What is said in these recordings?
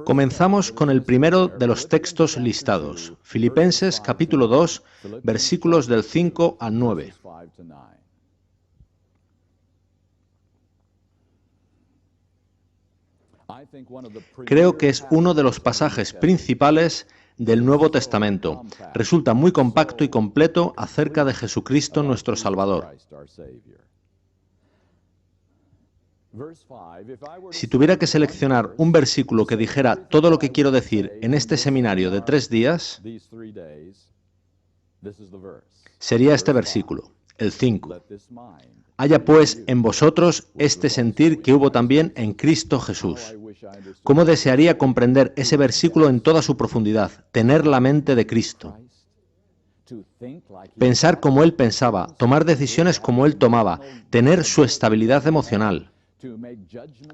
Comenzamos con el primero de los textos listados, Filipenses capítulo 2, versículos del 5 al 9. Creo que es uno de los pasajes principales del Nuevo Testamento. Resulta muy compacto y completo acerca de Jesucristo nuestro Salvador. Si tuviera que seleccionar un versículo que dijera todo lo que quiero decir en este seminario de 3 días, sería este versículo, el 5. Haya pues en vosotros este sentir que hubo también en Cristo Jesús. ¿Cómo desearía comprender ese versículo en toda su profundidad? Tener la mente de Cristo. Pensar como Él pensaba, tomar decisiones como Él tomaba, tener su estabilidad emocional,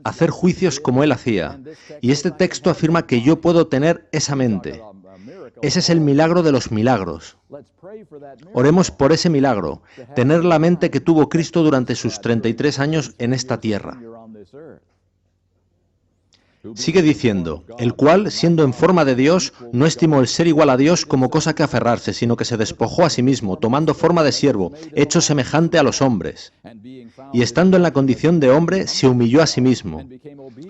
hacer juicios como Él hacía. Y este texto afirma que yo puedo tener esa mente. Ese es el milagro de los milagros. Oremos por ese milagro, tener la mente que tuvo Cristo durante sus 33 años en esta tierra. Sigue diciendo, el cual, siendo en forma de Dios, no estimó el ser igual a Dios como cosa que aferrarse, sino que se despojó a sí mismo, tomando forma de siervo, hecho semejante a los hombres. Y estando en la condición de hombre, se humilló a sí mismo,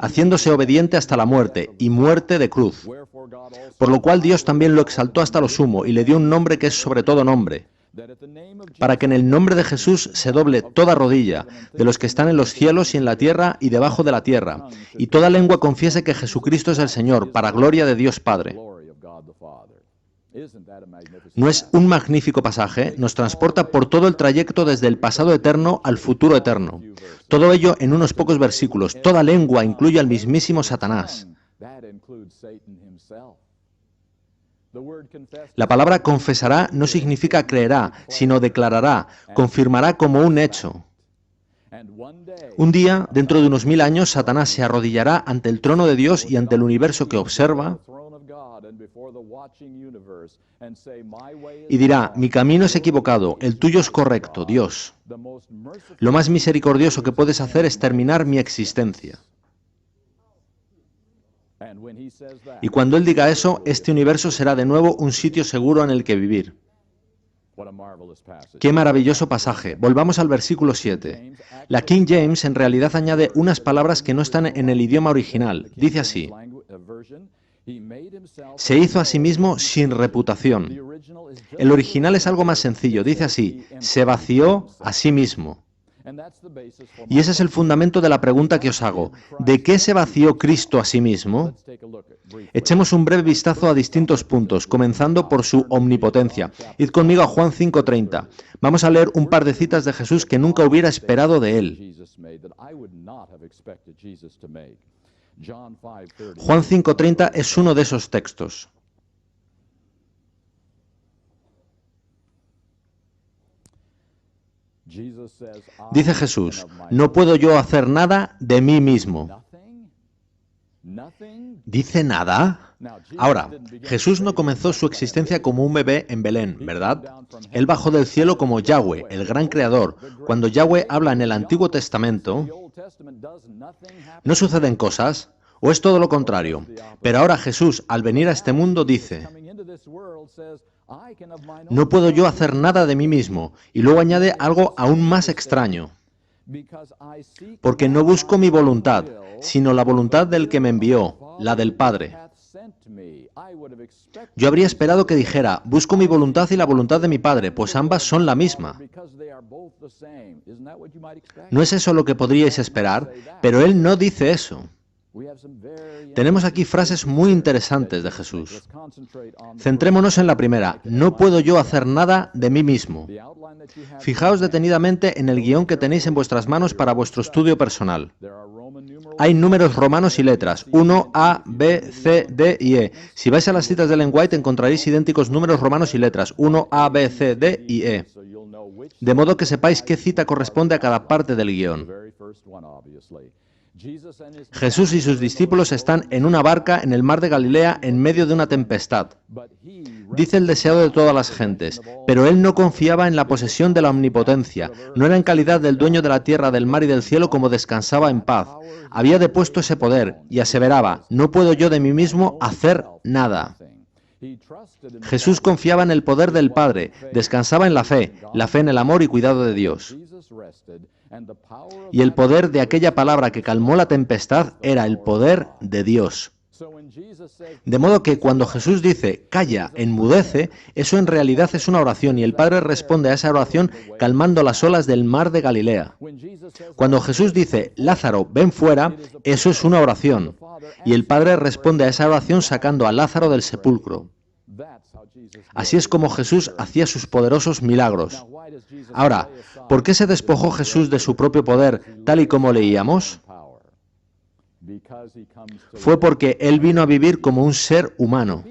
haciéndose obediente hasta la muerte, y muerte de cruz. Por lo cual Dios también lo exaltó hasta lo sumo, y le dio un nombre que es sobre todo nombre, para que en el nombre de Jesús se doble toda rodilla, de los que están en los cielos y en la tierra y debajo de la tierra, y toda lengua confiese que Jesucristo es el Señor, para gloria de Dios Padre. ¿No es un magnífico pasaje? Nos transporta por todo el trayecto desde el pasado eterno al futuro eterno. Todo ello en unos pocos versículos. Toda lengua incluye al mismísimo Satanás. La palabra confesará no significa creerá, sino declarará, confirmará como un hecho. Un día, dentro de unos 1000 años, Satanás se arrodillará ante el trono de Dios y ante el universo que observa y dirá, mi camino es equivocado, el tuyo es correcto, Dios. Lo más misericordioso que puedes hacer es terminar mi existencia. Y cuando Él diga eso, este universo será de nuevo un sitio seguro en el que vivir. ¡Qué maravilloso pasaje! Volvamos al versículo 7. La King James en realidad añade unas palabras que no están en el idioma original. Dice así, se hizo a sí mismo sin reputación. El original es algo más sencillo. Dice así, se vació a sí mismo. Y ese es el fundamento de la pregunta que os hago. ¿De qué se vació Cristo a sí mismo? Echemos un breve vistazo a distintos puntos, comenzando por su omnipotencia. Id conmigo a Juan 5:30. Vamos a leer un par de citas de Jesús que nunca hubiera esperado de Él. Juan 5:30 es uno de esos textos. Dice Jesús, no puedo yo hacer nada de mí mismo. ¿Dice nada? Ahora, Jesús no comenzó su existencia como un bebé en Belén, ¿verdad? Él bajó del cielo como Yahweh, el gran creador. Cuando Yahweh habla en el Antiguo Testamento, ¿no suceden cosas? ¿O es todo lo contrario? Pero ahora Jesús, al venir a este mundo, dice, no puedo yo hacer nada de mí mismo. Y luego añade algo aún más extraño. Porque no busco mi voluntad, sino la voluntad del que me envió, la del Padre. Yo habría esperado que dijera, busco mi voluntad y la voluntad de mi Padre, pues ambas son la misma. ¿No es eso lo que podríais esperar? Pero Él no dice eso. Tenemos aquí frases muy interesantes de Jesús. Centrémonos en la primera, no puedo yo hacer nada de mí mismo. Fijaos detenidamente en el guión que tenéis en vuestras manos para vuestro estudio personal. Hay números romanos y letras, 1, A, B, C, D y E. Si vais a las citas de Ellen White encontraréis idénticos números romanos y letras, 1, A, B, C, D y E. De modo que sepáis qué cita corresponde a cada parte del guión. Jesús y sus discípulos están en una barca en el mar de Galilea en medio de una tempestad. Dice el deseado de todas las gentes, pero él no confiaba en la posesión de la omnipotencia, no era en calidad del dueño de la tierra, del mar y del cielo como descansaba en paz. Había depuesto ese poder y aseveraba, no puedo yo de mí mismo hacer nada. Jesús confiaba en el poder del Padre, descansaba en la fe en el amor y cuidado de Dios. Y el poder de aquella palabra que calmó la tempestad era el poder de Dios. De modo que cuando Jesús dice, calla, enmudece, eso en realidad es una oración y el Padre responde a esa oración calmando las olas del mar de Galilea. Cuando Jesús dice, Lázaro, ven fuera, eso es una oración. Y el Padre responde a esa oración sacando a Lázaro del sepulcro. Así es como Jesús hacía sus poderosos milagros. Ahora, ¿por qué se despojó Jesús de su propio poder, tal y como leíamos? Fue porque Él vino a vivir como un ser humano.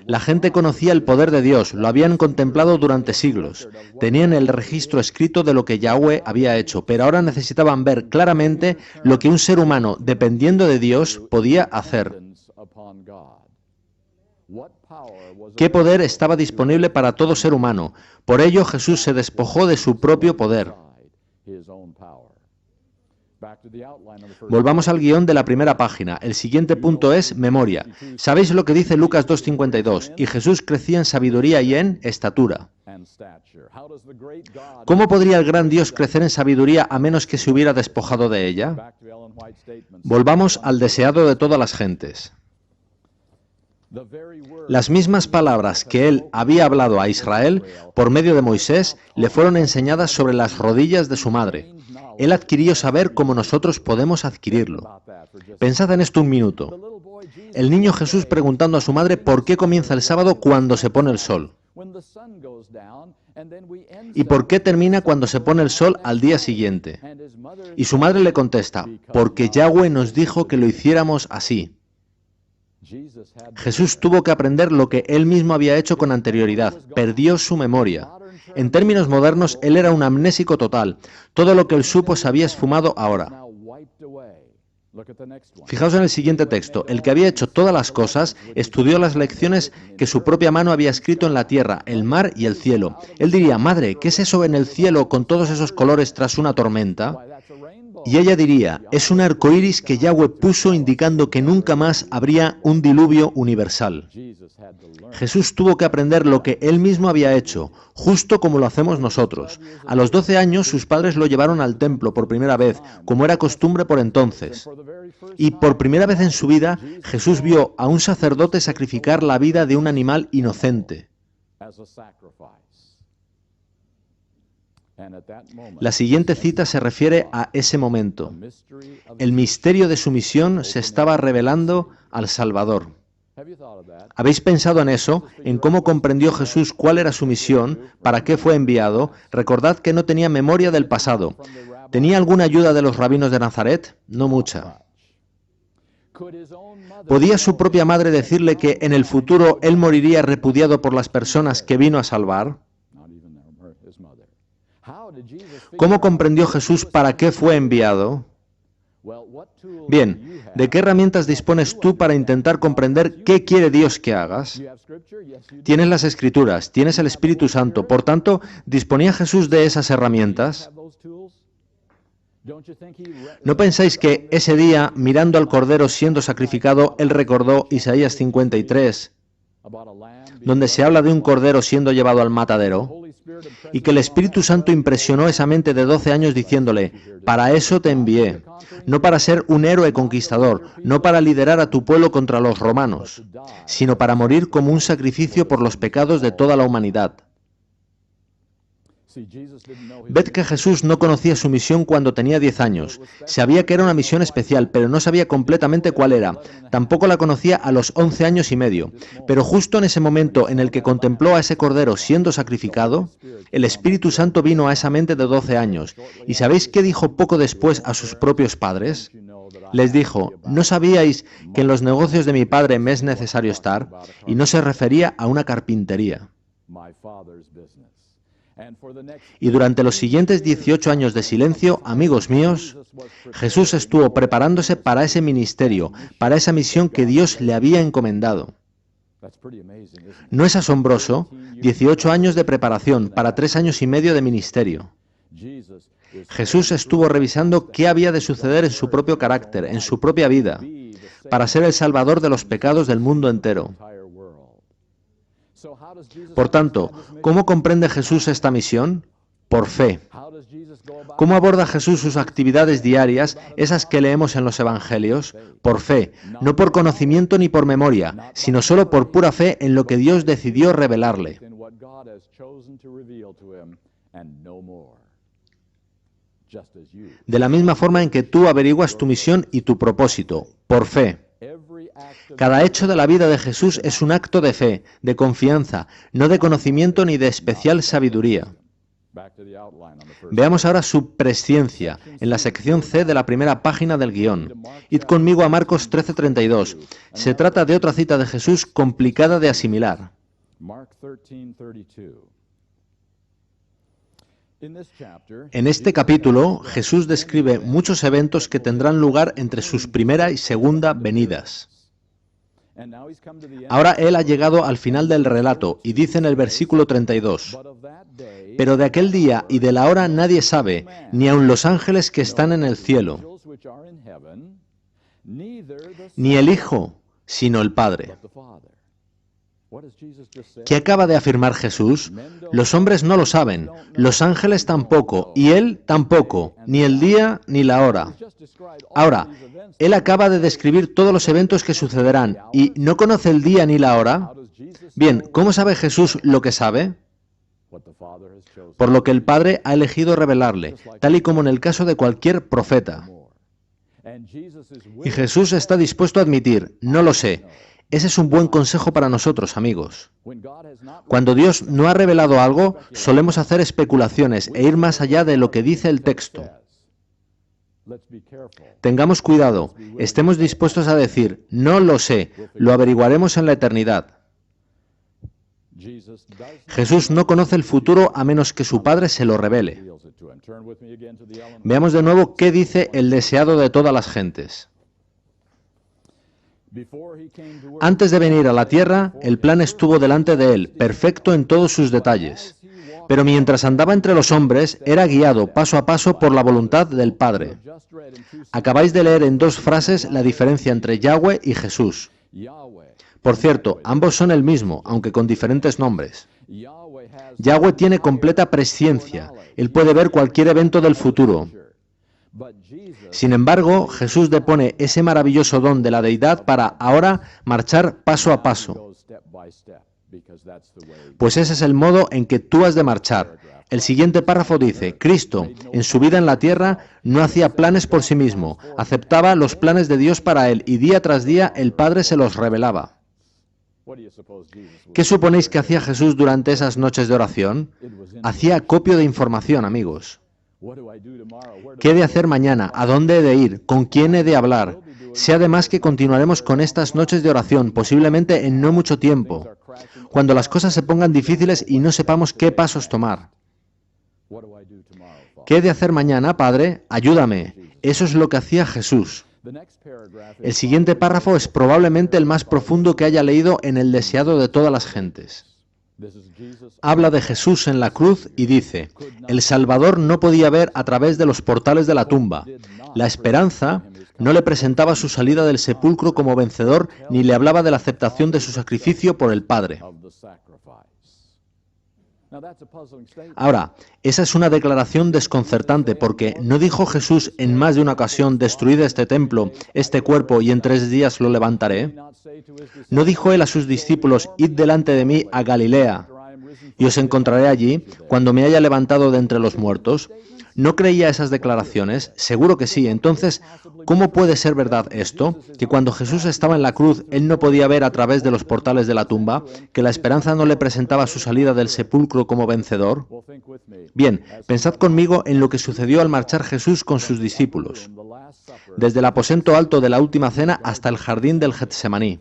La gente conocía el poder de Dios, lo habían contemplado durante siglos. Tenían el registro escrito de lo que Yahweh había hecho, pero ahora necesitaban ver claramente lo que un ser humano, dependiendo de Dios, podía hacer. ¿Qué poder estaba disponible para todo ser humano? Por ello Jesús se despojó de su propio poder. Volvamos al guión de la primera página. El siguiente punto es memoria. ¿Sabéis lo que dice Lucas 2:52? Y Jesús crecía en sabiduría y en estatura. ¿Cómo podría el gran Dios crecer en sabiduría a menos que se hubiera despojado de ella? Volvamos al deseado de todas las gentes. Las mismas palabras que él había hablado a Israel por medio de Moisés le fueron enseñadas sobre las rodillas de su madre. Él adquirió saber como nosotros podemos adquirirlo. Pensad en esto un minuto. El niño Jesús preguntando a su madre por qué comienza el sábado cuando se pone el sol. ¿Y por qué termina cuando se pone el sol al día siguiente? Y su madre le contesta, porque Yahweh nos dijo que lo hiciéramos así. Jesús tuvo que aprender lo que él mismo había hecho con anterioridad. Perdió su memoria. En términos modernos, él era un amnésico total. Todo lo que él supo se había esfumado ahora. Fijaos en el siguiente texto. El que había hecho todas las cosas estudió las lecciones que su propia mano había escrito en la tierra, el mar y el cielo. Él diría, madre, ¿qué es eso en el cielo con todos esos colores tras una tormenta? Y ella diría, es un arco iris que Yahweh puso indicando que nunca más habría un diluvio universal. Jesús tuvo que aprender lo que él mismo había hecho, justo como lo hacemos nosotros. A los 12 años sus padres lo llevaron al templo por primera vez, como era costumbre por entonces. Y por primera vez en su vida, Jesús vio a un sacerdote sacrificar la vida de un animal inocente. La siguiente cita se refiere a ese momento. El misterio de su misión se estaba revelando al Salvador. ¿Habéis pensado en eso? ¿En cómo comprendió Jesús cuál era su misión? ¿Para qué fue enviado? Recordad que no tenía memoria del pasado. ¿Tenía alguna ayuda de los rabinos de Nazaret? No mucha. ¿Podía su propia madre decirle que en el futuro él moriría repudiado por las personas que vino a salvar? ¿Cómo comprendió Jesús para qué fue enviado? Bien, ¿de qué herramientas dispones tú para intentar comprender qué quiere Dios que hagas? Tienes las Escrituras, tienes el Espíritu Santo, por tanto, ¿disponía Jesús de esas herramientas? ¿No pensáis que ese día, mirando al Cordero siendo sacrificado, él recordó Isaías 53, donde se habla de un Cordero siendo llevado al matadero? Y que el Espíritu Santo impresionó esa mente de 12 años diciéndole, para eso te envié, no para ser un héroe conquistador, no para liderar a tu pueblo contra los romanos, sino para morir como un sacrificio por los pecados de toda la humanidad. Ved que Jesús no conocía su misión cuando tenía 10 años. Sabía que era una misión especial, pero no sabía completamente cuál era. Tampoco la conocía a los 11 años y medio. Pero justo en ese momento en el que contempló a ese cordero siendo sacrificado, el Espíritu Santo vino a esa mente de 12 años. ¿Y sabéis qué dijo poco después a sus propios padres? Les dijo, ¿no sabíais que en los negocios de mi padre me es necesario estar? Y no se refería a una carpintería. Y durante los siguientes 18 años de silencio, amigos míos, Jesús estuvo preparándose para ese ministerio, para esa misión que Dios le había encomendado. ¿No es asombroso? 18 años de preparación para 3 años y medio de ministerio. Jesús estuvo revisando qué había de suceder en su propio carácter, en su propia vida, para ser el Salvador de los pecados del mundo entero. Por tanto, ¿cómo comprende Jesús esta misión? Por fe. ¿Cómo aborda Jesús sus actividades diarias, esas que leemos en los Evangelios? Por fe, no por conocimiento ni por memoria, sino solo por pura fe en lo que Dios decidió revelarle. De la misma forma en que tú averiguas tu misión y tu propósito, por fe. Cada hecho de la vida de Jesús es un acto de fe, de confianza, no de conocimiento ni de especial sabiduría. Veamos ahora su presciencia, en la sección C de la primera página del guión. Id conmigo a Marcos 13:32. Se trata de otra cita de Jesús complicada de asimilar. En este capítulo, Jesús describe muchos eventos que tendrán lugar entre sus primera y segunda venidas. Ahora Él ha llegado al final del relato y dice en el versículo 32, «Pero de aquel día y de la hora nadie sabe, ni aun los ángeles que están en el cielo, ni el Hijo, sino el Padre». ¿Qué acaba de afirmar Jesús? Los hombres no lo saben, los ángeles tampoco, y Él tampoco, ni el día ni la hora. Ahora, Él acaba de describir todos los eventos que sucederán, ¿y no conoce el día ni la hora? Bien, ¿cómo sabe Jesús lo que sabe? Por lo que el Padre ha elegido revelarle, tal y como en el caso de cualquier profeta. Y Jesús está dispuesto a admitir, no lo sé. Ese es un buen consejo para nosotros, amigos. Cuando Dios no ha revelado algo, solemos hacer especulaciones e ir más allá de lo que dice el texto. Tengamos cuidado, estemos dispuestos a decir, no lo sé, lo averiguaremos en la eternidad. Jesús no conoce el futuro a menos que su Padre se lo revele. Veamos de nuevo qué dice el deseado de todas las gentes. Antes de venir a la tierra, el plan estuvo delante de él, perfecto en todos sus detalles. Pero mientras andaba entre los hombres, era guiado paso a paso por la voluntad del Padre. Acabáis de leer en 2 frases la diferencia entre Yahweh y Jesús. Por cierto, ambos son el mismo, aunque con diferentes nombres. Yahweh tiene completa presciencia. Él puede ver cualquier evento del futuro. Sin embargo, Jesús depone ese maravilloso don de la deidad para ahora marchar paso a paso. Pues ese es el modo en que tú has de marchar. El siguiente párrafo dice, Cristo, en su vida en la tierra, no hacía planes por sí mismo, aceptaba los planes de Dios para él y día tras día el Padre se los revelaba. ¿Qué suponéis que hacía Jesús durante esas noches de oración? Hacía acopio de información, amigos. ¿Qué he de hacer mañana? ¿A dónde he de ir? ¿Con quién he de hablar? Sé además que continuaremos con estas noches de oración, posiblemente en no mucho tiempo, cuando las cosas se pongan difíciles y no sepamos qué pasos tomar. ¿Qué he de hacer mañana, Padre? Ayúdame. Eso es lo que hacía Jesús. El siguiente párrafo es probablemente el más profundo que haya leído en el deseado de todas las gentes. Habla de Jesús en la cruz y dice, el Salvador no podía ver a través de los portales de la tumba. La esperanza no le presentaba su salida del sepulcro como vencedor ni le hablaba de la aceptación de su sacrificio por el Padre. Ahora, esa es una declaración desconcertante porque ¿no dijo Jesús en más de una ocasión, destruid este templo, este cuerpo y en 3 días lo levantaré? ¿No dijo él a sus discípulos, id delante de mí a Galilea y os encontraré allí cuando me haya levantado de entre los muertos? ¿No creía esas declaraciones? Seguro que sí. Entonces, ¿cómo puede ser verdad esto? Que cuando Jesús estaba en la cruz, él no podía ver a través de los portales de la tumba, que la esperanza no le presentaba su salida del sepulcro como vencedor. Bien, pensad conmigo en lo que sucedió al marchar Jesús con sus discípulos, desde el aposento alto de la última cena hasta el jardín del Getsemaní.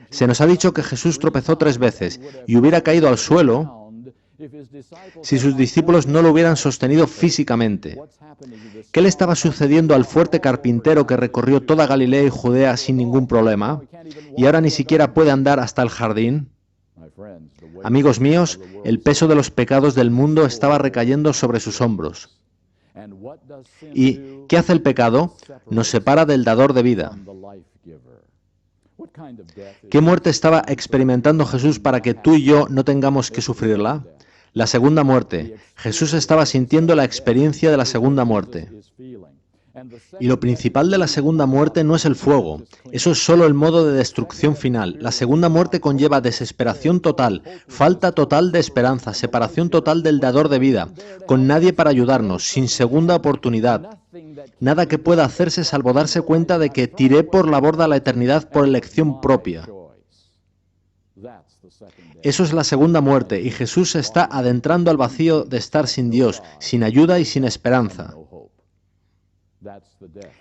Se nos ha dicho que Jesús tropezó 3 veces y hubiera caído al suelo si sus discípulos no lo hubieran sostenido físicamente? ¿Qué le estaba sucediendo al fuerte carpintero que recorrió toda Galilea y Judea sin ningún problema y ahora ni siquiera puede andar hasta el jardín? Amigos míos, el peso de los pecados del mundo estaba recayendo sobre sus hombros. ¿Y qué hace el pecado? Nos separa del dador de vida. ¿Qué muerte estaba experimentando Jesús para que tú y yo no tengamos que sufrirla? La segunda muerte. Jesús estaba sintiendo la experiencia de la segunda muerte. Y lo principal de la segunda muerte no es el fuego. Eso es solo el modo de destrucción final. La segunda muerte conlleva desesperación total, falta total de esperanza, separación total del dador de vida, con nadie para ayudarnos, sin segunda oportunidad. Nada que pueda hacerse salvo darse cuenta de que tiré por la borda la eternidad por elección propia. Eso es la segunda muerte, y Jesús se está adentrando al vacío de estar sin Dios, sin ayuda y sin esperanza.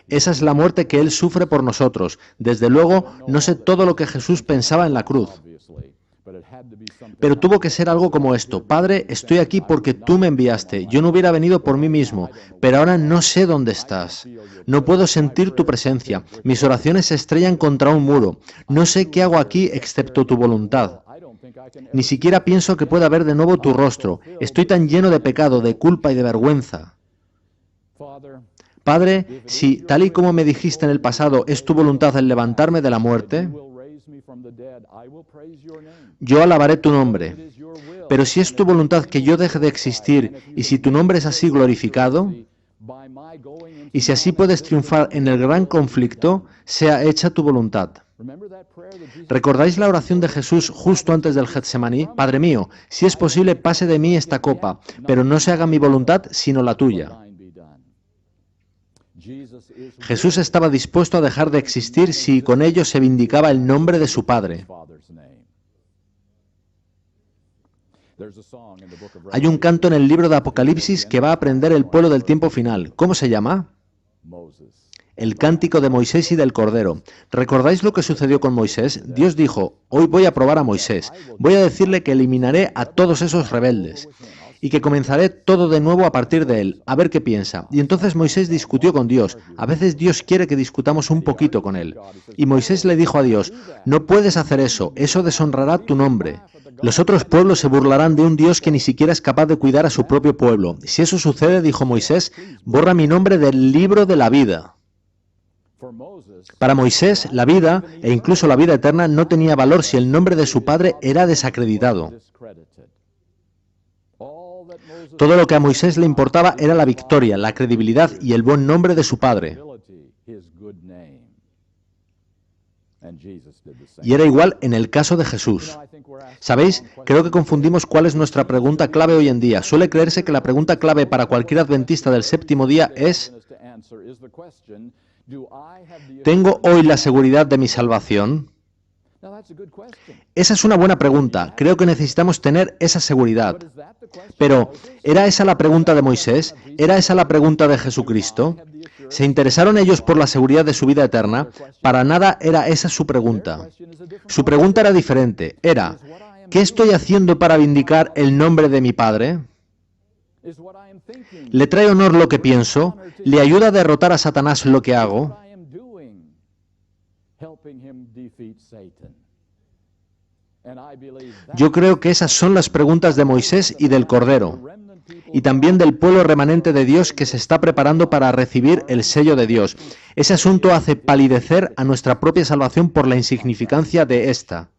Esa es la muerte que Él sufre por nosotros. Desde luego, no sé todo lo que Jesús pensaba en la cruz. Pero tuvo que ser algo como esto: Padre, estoy aquí porque tú me enviaste. Yo no hubiera venido por mí mismo, pero ahora no sé dónde estás. No puedo sentir tu presencia. Mis oraciones se estrellan contra un muro. No sé qué hago aquí excepto tu voluntad. Ni siquiera pienso que pueda ver de nuevo tu rostro. Estoy tan lleno de pecado, de culpa y de vergüenza. Padre, si, tal y como me dijiste en el pasado, es tu voluntad el levantarme de la muerte, yo alabaré tu nombre. Pero si es tu voluntad que yo deje de existir, y si tu nombre es así glorificado, y si así puedes triunfar en el gran conflicto, sea hecha tu voluntad. ¿Recordáis la oración de Jesús justo antes del Getsemaní? Padre mío, si es posible, pase de mí esta copa, pero no se haga mi voluntad, sino la tuya. Jesús estaba dispuesto a dejar de existir si con ello se vindicaba el nombre de su Padre. Hay un canto en el libro de Apocalipsis que va a aprender el pueblo del tiempo final. ¿Cómo se llama? El cántico de Moisés y del Cordero. ¿Recordáis lo que sucedió con Moisés? Dios dijo: hoy voy a probar a Moisés. Voy a decirle que eliminaré a todos esos rebeldes y que comenzaré todo de nuevo a partir de él, a ver qué piensa. Y entonces Moisés discutió con Dios. A veces Dios quiere que discutamos un poquito con él. Y Moisés le dijo a Dios: no puedes hacer eso deshonrará tu nombre. Los otros pueblos se burlarán de un Dios que ni siquiera es capaz de cuidar a su propio pueblo. Si eso sucede, dijo Moisés, borra mi nombre del libro de la vida. Para Moisés, la vida, e incluso la vida eterna, no tenía valor si el nombre de su padre era desacreditado. Todo lo que a Moisés le importaba era la victoria, la credibilidad y el buen nombre de su padre. Y era igual en el caso de Jesús. ¿Sabéis? Creo que confundimos cuál es nuestra pregunta clave hoy en día. Suele creerse que la pregunta clave para cualquier adventista del séptimo día es: ¿tengo hoy la seguridad de mi salvación? Esa es una buena pregunta. Creo que necesitamos tener esa seguridad. Pero, ¿era esa la pregunta de Moisés? ¿Era esa la pregunta de Jesucristo? ¿Se interesaron ellos por la seguridad de su vida eterna? Para nada era esa su pregunta. Su pregunta era diferente. Era: ¿qué estoy haciendo para vindicar el nombre de mi Padre? ¿Le trae honor lo que pienso? ¿Le ayuda a derrotar a Satanás lo que hago? Yo creo que esas son las preguntas de Moisés y del Cordero, y también del pueblo remanente de Dios que se está preparando para recibir el sello de Dios. Ese asunto hace palidecer a nuestra propia salvación por la insignificancia de esta.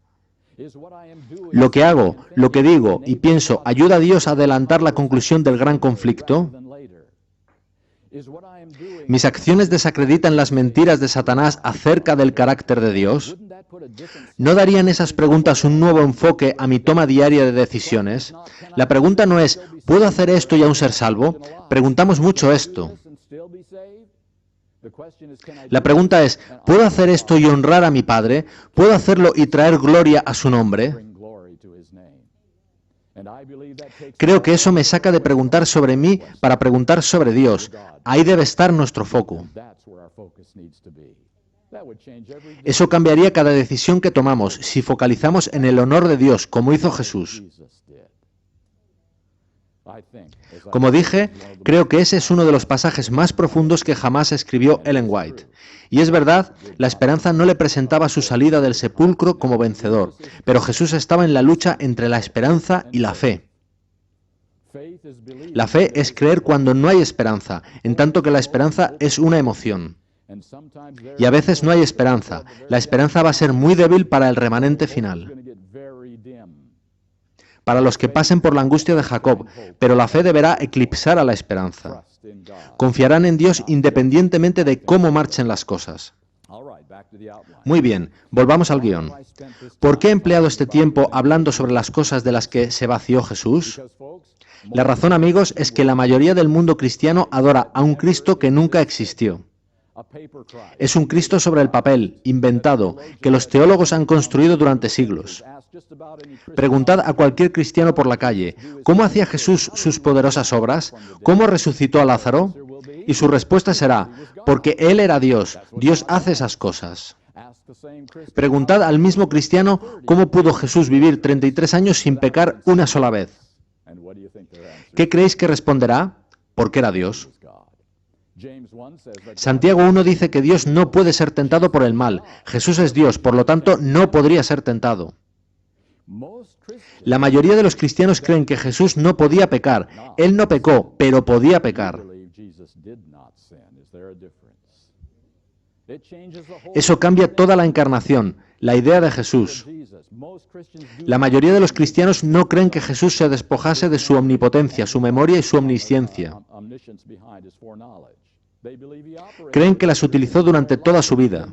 ¿Lo que hago, lo que digo y pienso ayuda a Dios a adelantar la conclusión del gran conflicto? ¿Mis acciones desacreditan las mentiras de Satanás acerca del carácter de Dios? ¿No darían esas preguntas un nuevo enfoque a mi toma diaria de decisiones? La pregunta no es: ¿puedo hacer esto y aún ser salvo? Preguntamos mucho esto. La pregunta es: ¿puedo hacer esto y honrar a mi Padre? ¿Puedo hacerlo y traer gloria a su nombre? Creo que eso me saca de preguntar sobre mí para preguntar sobre Dios. Ahí debe estar nuestro foco. Eso cambiaría cada decisión que tomamos si focalizamos en el honor de Dios, como hizo Jesús. Como dije, creo que ese es uno de los pasajes más profundos que jamás escribió Ellen White. Y es verdad, la esperanza no le presentaba su salida del sepulcro como vencedor, pero Jesús estaba en la lucha entre la esperanza y la fe. La fe es creer cuando no hay esperanza, en tanto que la esperanza es una emoción. Y a veces no hay esperanza. La esperanza va a ser muy débil para el remanente final, para los que pasen por la angustia de Jacob, pero la fe deberá eclipsar a la esperanza. Confiarán en Dios independientemente de cómo marchen las cosas. Muy bien, volvamos al guión. ¿Por qué he empleado este tiempo hablando sobre las cosas de las que se vació Jesús? La razón, amigos, es que la mayoría del mundo cristiano adora a un Cristo que nunca existió. Es un Cristo sobre el papel, inventado, que los teólogos han construido durante siglos. Preguntad a cualquier cristiano por la calle, ¿cómo hacía Jesús sus poderosas obras? ¿Cómo resucitó a Lázaro? Y su respuesta será, porque Él era Dios, Dios hace esas cosas. Preguntad al mismo cristiano cómo pudo Jesús vivir 33 años sin pecar una sola vez. ¿Qué creéis que responderá? Porque era Dios. Santiago 1 dice que Dios no puede ser tentado por el mal. Jesús es Dios, por lo tanto no podría ser tentado. La mayoría de los cristianos creen que Jesús no podía pecar. Él no pecó, pero podía pecar. Eso cambia toda la encarnación, la idea de Jesús. La mayoría de los cristianos no creen que Jesús se despojase de su omnipotencia, su memoria y su omnisciencia. Creen que las utilizó durante toda su vida.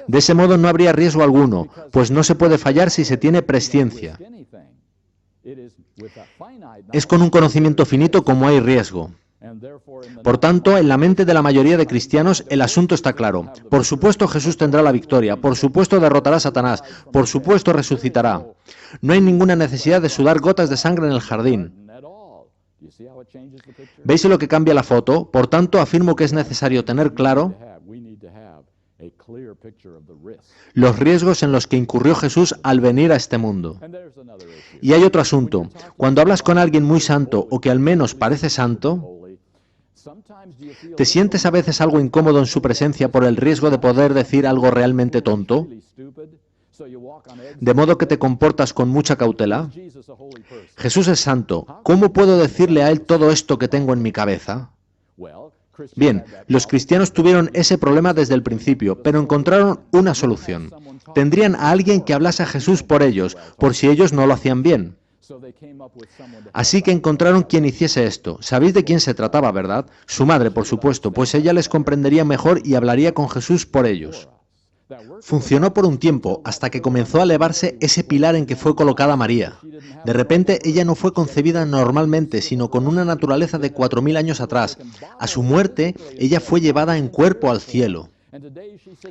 De ese modo no habría riesgo alguno, pues no se puede fallar si se tiene presciencia. Es con un conocimiento finito como hay riesgo. Por tanto, en la mente de la mayoría de cristianos el asunto está claro. Por supuesto Jesús tendrá la victoria, por supuesto derrotará a Satanás, por supuesto resucitará. No hay ninguna necesidad de sudar gotas de sangre en el jardín. ¿Veis lo que cambia la foto? Por tanto, afirmo que es necesario tener claro los riesgos en los que incurrió Jesús al venir a este mundo. Y hay otro asunto. Cuando hablas con alguien muy santo o que al menos parece santo, ¿te sientes a veces algo incómodo en su presencia por el riesgo de poder decir algo realmente tonto? ¿De modo que te comportas con mucha cautela? Jesús es santo. ¿Cómo puedo decirle a Él todo esto que tengo en mi cabeza? Bien, los cristianos tuvieron ese problema desde el principio, pero encontraron una solución. Tendrían a alguien que hablase a Jesús por ellos, por si ellos no lo hacían bien. Así que encontraron quien hiciese esto. ¿Sabéis de quién se trataba, verdad? Su madre, por supuesto, pues ella les comprendería mejor y hablaría con Jesús por ellos. Funcionó por un tiempo, hasta que comenzó a elevarse ese pilar en que fue colocada María. De repente, ella no fue concebida normalmente, sino con una naturaleza de 4000 años atrás. A su muerte, ella fue llevada en cuerpo al cielo.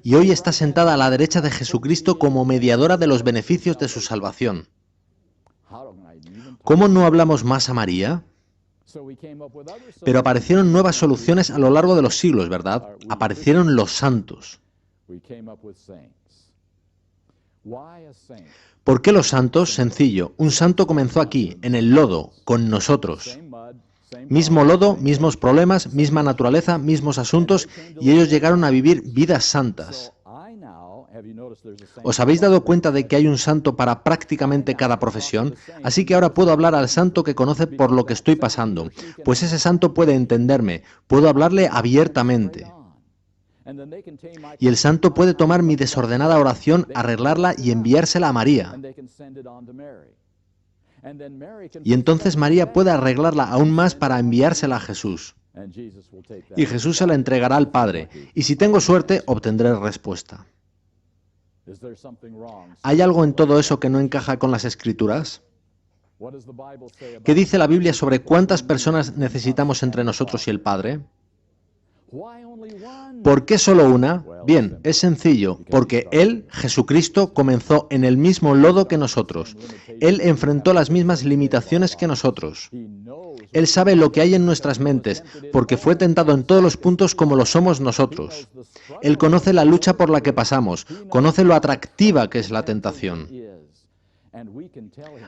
Y hoy está sentada a la derecha de Jesucristo como mediadora de los beneficios de su salvación. ¿Cómo no hablamos más a María? Pero aparecieron nuevas soluciones a lo largo de los siglos, ¿verdad? Aparecieron los santos. ¿Por qué los santos? Sencillo. Un santo comenzó aquí, en el lodo, con nosotros. Mismo lodo, mismos problemas, misma naturaleza, mismos asuntos, y ellos llegaron a vivir vidas santas. ¿Os habéis dado cuenta de que hay un santo para prácticamente cada profesión? Así que ahora puedo hablar al santo que conoce por lo que estoy pasando, pues ese santo puede entenderme, puedo hablarle abiertamente. Y el santo puede tomar mi desordenada oración, arreglarla y enviársela a María. Y entonces María puede arreglarla aún más para enviársela a Jesús. Y Jesús se la entregará al Padre, y si tengo suerte, obtendré respuesta. ¿Hay algo en todo eso que no encaja con las Escrituras? ¿Qué dice la Biblia sobre cuántas personas necesitamos entre nosotros y el Padre? ¿Por qué solo una? Bien, es sencillo, porque Él, Jesucristo, comenzó en el mismo lodo que nosotros. Él enfrentó las mismas limitaciones que nosotros. Él sabe lo que hay en nuestras mentes, porque fue tentado en todos los puntos como lo somos nosotros. Él conoce la lucha por la que pasamos, conoce lo atractiva que es la tentación.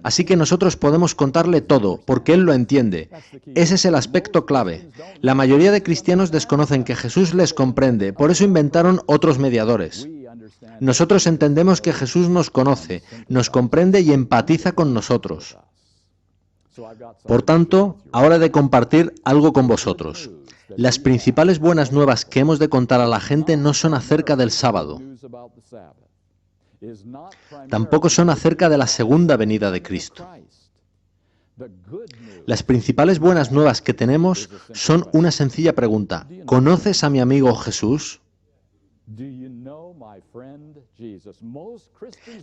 Así que nosotros podemos contarle todo, porque Él lo entiende. Ese es el aspecto clave. La mayoría de cristianos desconocen que Jesús les comprende, por eso inventaron otros mediadores. Nosotros entendemos que Jesús nos conoce, nos comprende y empatiza con nosotros. Por tanto, ahora he de compartir algo con vosotros. Las principales buenas nuevas que hemos de contar a la gente no son acerca del sábado. Tampoco son acerca de la segunda venida de Cristo. Las principales buenas nuevas que tenemos son una sencilla pregunta. ¿Conoces a mi amigo Jesús?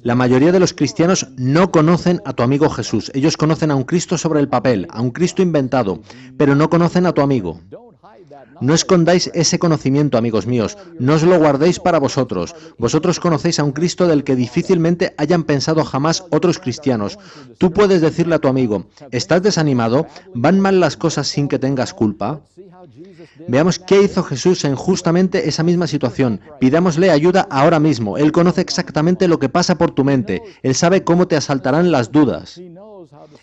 La mayoría de los cristianos no conocen a tu amigo Jesús. Ellos conocen a un Cristo sobre el papel, a un Cristo inventado, pero no conocen a tu amigo. No escondáis ese conocimiento, amigos míos, no os lo guardéis para vosotros. Vosotros conocéis a un Cristo del que difícilmente hayan pensado jamás otros cristianos. Tú puedes decirle a tu amigo, ¿estás desanimado? ¿Van mal las cosas sin que tengas culpa? Veamos qué hizo Jesús en justamente esa misma situación. Pidámosle ayuda ahora mismo. Él conoce exactamente lo que pasa por tu mente. Él sabe cómo te asaltarán las dudas.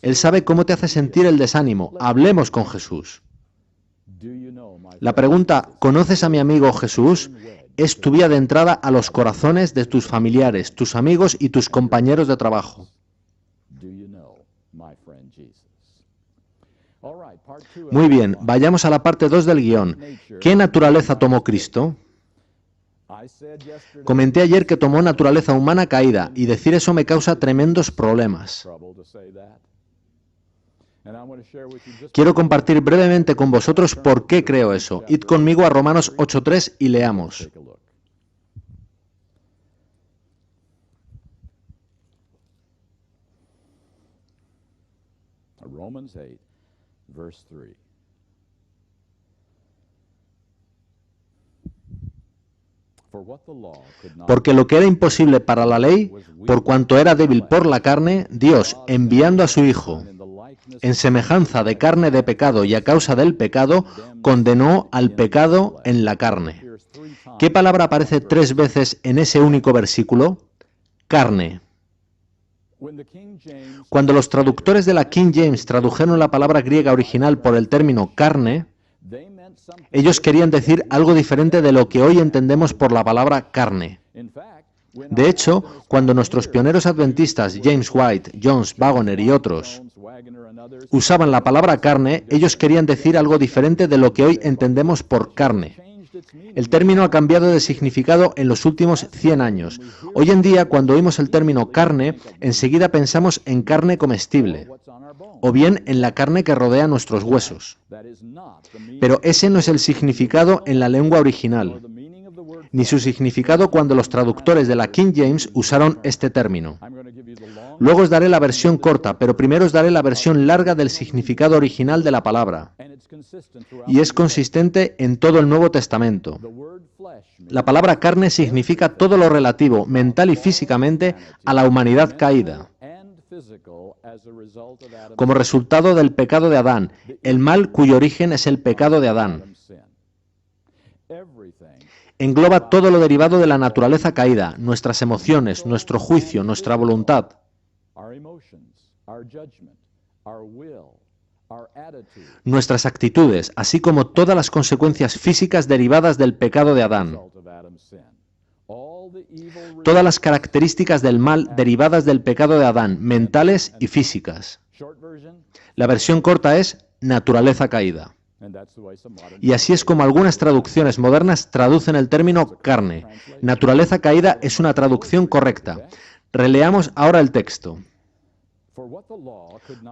Él sabe cómo te hace sentir el desánimo. Hablemos con Jesús. La pregunta, ¿conoces a mi amigo Jesús?, es tu vía de entrada a los corazones de tus familiares, tus amigos y tus compañeros de trabajo. Muy bien, vayamos a la parte 2 del guión. ¿Qué naturaleza tomó Cristo? Comenté ayer que tomó naturaleza humana caída, y decir eso me causa tremendos problemas. Quiero compartir brevemente con vosotros por qué creo eso. Id conmigo a Romanos 8:3 y leamos. Romans 8, verse 3. Porque lo que era imposible para la ley, por cuanto era débil por la carne, Dios, enviando a su Hijo, en semejanza de carne de pecado y a causa del pecado, condenó al pecado en la carne. ¿Qué palabra aparece 3 veces en ese único versículo? Carne. Cuando los traductores de la King James tradujeron la palabra griega original por el término carne, ellos querían decir algo diferente de lo que hoy entendemos por la palabra carne. De hecho, cuando nuestros pioneros adventistas, James White, Jones, Waggoner y otros, usaban la palabra carne, ellos querían decir algo diferente de lo que hoy entendemos por carne. El término ha cambiado de significado en los últimos 100 años. Hoy en día, cuando oímos el término carne, enseguida pensamos en carne comestible, o bien en la carne que rodea nuestros huesos. Pero ese no es el significado en la lengua original, ni su significado cuando los traductores de la King James usaron este término. Luego os daré la versión corta, pero primero os daré la versión larga del significado original de la palabra. Y es consistente en todo el Nuevo Testamento. La palabra carne significa todo lo relativo, mental y físicamente, a la humanidad caída. Como resultado del pecado de Adán, el mal cuyo origen es el pecado de Adán. Engloba todo lo derivado de la naturaleza caída, nuestras emociones, nuestro juicio, nuestra voluntad. Nuestras actitudes, así como todas las consecuencias físicas derivadas del pecado de Adán. Todas las características del mal derivadas del pecado de Adán, mentales y físicas. La versión corta es naturaleza caída. Y así es como algunas traducciones modernas traducen el término carne. Naturaleza caída es una traducción correcta. Releamos ahora el texto.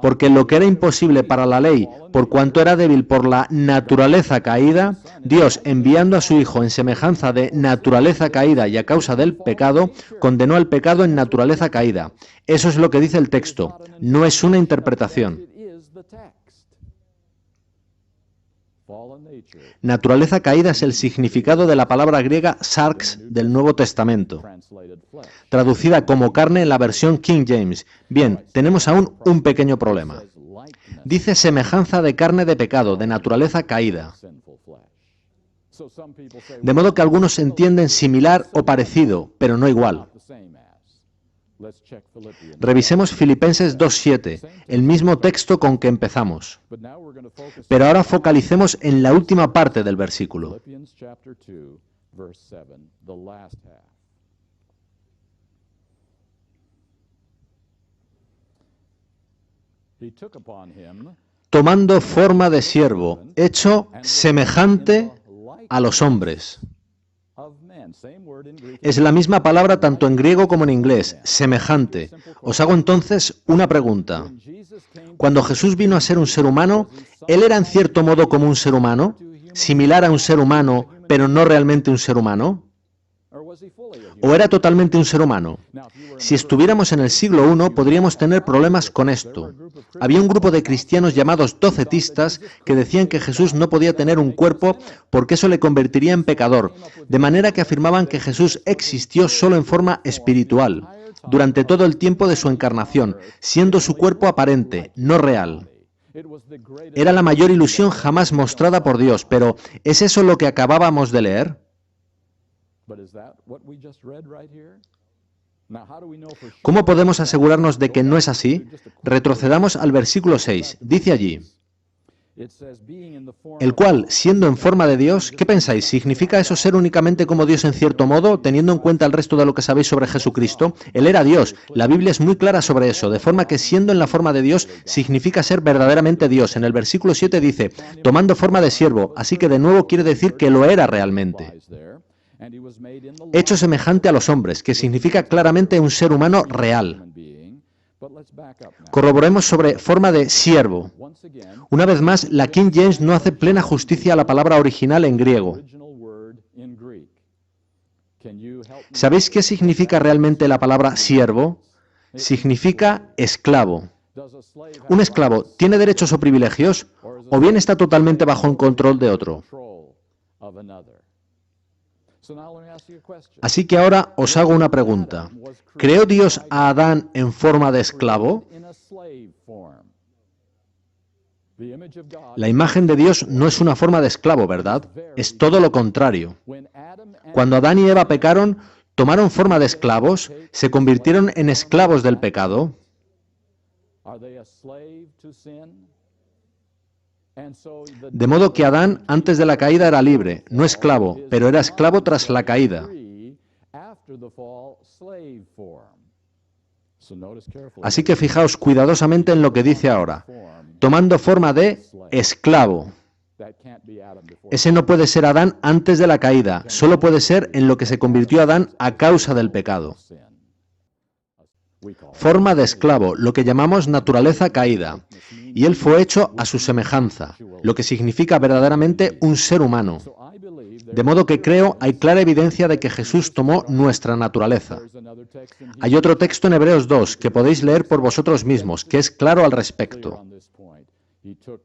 Porque lo que era imposible para la ley, por cuanto era débil por la naturaleza caída, Dios, enviando a su Hijo en semejanza de naturaleza caída y a causa del pecado, condenó al pecado en naturaleza caída. Eso es lo que dice el texto, no es una interpretación. Naturaleza caída es el significado de la palabra griega sarx del Nuevo Testamento, traducida como carne en la versión King James. Bien, tenemos aún un pequeño problema. Dice semejanza de carne de pecado, de naturaleza caída. De modo que algunos entienden similar o parecido, pero no igual. Revisemos Filipenses 2:7, el mismo texto con que empezamos. Pero ahora focalicemos en la última parte del versículo. Philippians chapter 2, verse 7, the last half. He took upon him Tomando forma de siervo, hecho semejante a los hombres. of men. Same word in Greek. Es la misma palabra tanto en griego como en inglés, semejante. Os hago entonces una pregunta. Jesus came, Cuando Jesús vino a ser un ser humano, ¿Él era en cierto modo como un ser humano? ¿Similar a un ser humano, pero no realmente un ser humano? or was he fully a human? ¿O era totalmente un ser humano? Now, if you were Si estuviéramos en el siglo I, podríamos tener problemas con esto. Había un grupo de cristianos llamados docetistas que decían que Jesús no podía tener un cuerpo porque eso le convertiría en pecador, de manera que afirmaban que Jesús existió solo en forma espiritual, durante todo el tiempo de su encarnación, siendo su cuerpo aparente, no real. it was the greatest, Era la mayor ilusión jamás mostrada por Dios, pero ¿es eso lo que acabábamos de leer? but is that what we just read right here? Now, how do we know for sure? ¿Cómo podemos asegurarnos de que no es así? Retrocedamos al versículo 6. Dice allí, It says, being in the form el cual, siendo en forma de Dios, ¿qué pensáis? ¿Significa eso ser únicamente como Dios en cierto modo, teniendo en cuenta el resto de lo que sabéis sobre Jesucristo? Él era Dios. La Biblia es muy clara sobre eso, de forma que siendo en la forma de Dios significa ser verdaderamente Dios. En el versículo 7 dice, tomando forma de siervo, así que de nuevo quiere decir que lo era realmente. lies there, and he was made in the Hecho semejante a los hombres, que significa claramente un ser humano real. human being. But let's back up now. Corroboremos sobre forma de siervo. Once again, Una vez más, la King James no hace plena justicia a la palabra original en griego. original word in Greek. Can you help me? ¿Sabéis qué significa realmente la palabra siervo? Significa esclavo. Does a slave have ¿Un esclavo tiene derechos o privilegios? ¿O bien está totalmente bajo el control de otro? control of another? So now let me ask you a question. Así que ahora os hago una pregunta. ¿Creó Dios a Adán en forma de esclavo? In a slave form. The image of God. La imagen de Dios no es una forma de esclavo, ¿verdad? Es todo lo contrario. When Adam and Cuando Adán y Eva pecaron, tomaron forma de esclavos, se convirtieron en esclavos del pecado. are they a slave to sin? And so the De modo que Adán antes de la caída era libre, no esclavo, pero era esclavo tras la caída. free after the fall slave form. So notice carefully. Así que fijaos cuidadosamente en lo que dice ahora, Form tomando forma de esclavo. that can't be Adam before Ese no puede ser Adán antes de la caída, solo puede ser en lo que se convirtió Adán a causa del pecado. sin. We call Forma de esclavo, lo que llamamos naturaleza caída. Y él fue hecho a su semejanza, lo que significa verdaderamente un ser humano. So I believe De modo que creo hay clara evidencia de que Jesús tomó nuestra naturaleza. there's another text in here Hay otro texto en Hebreos 2 que podéis leer por vosotros mismos, que es claro al respecto. on this point. He took.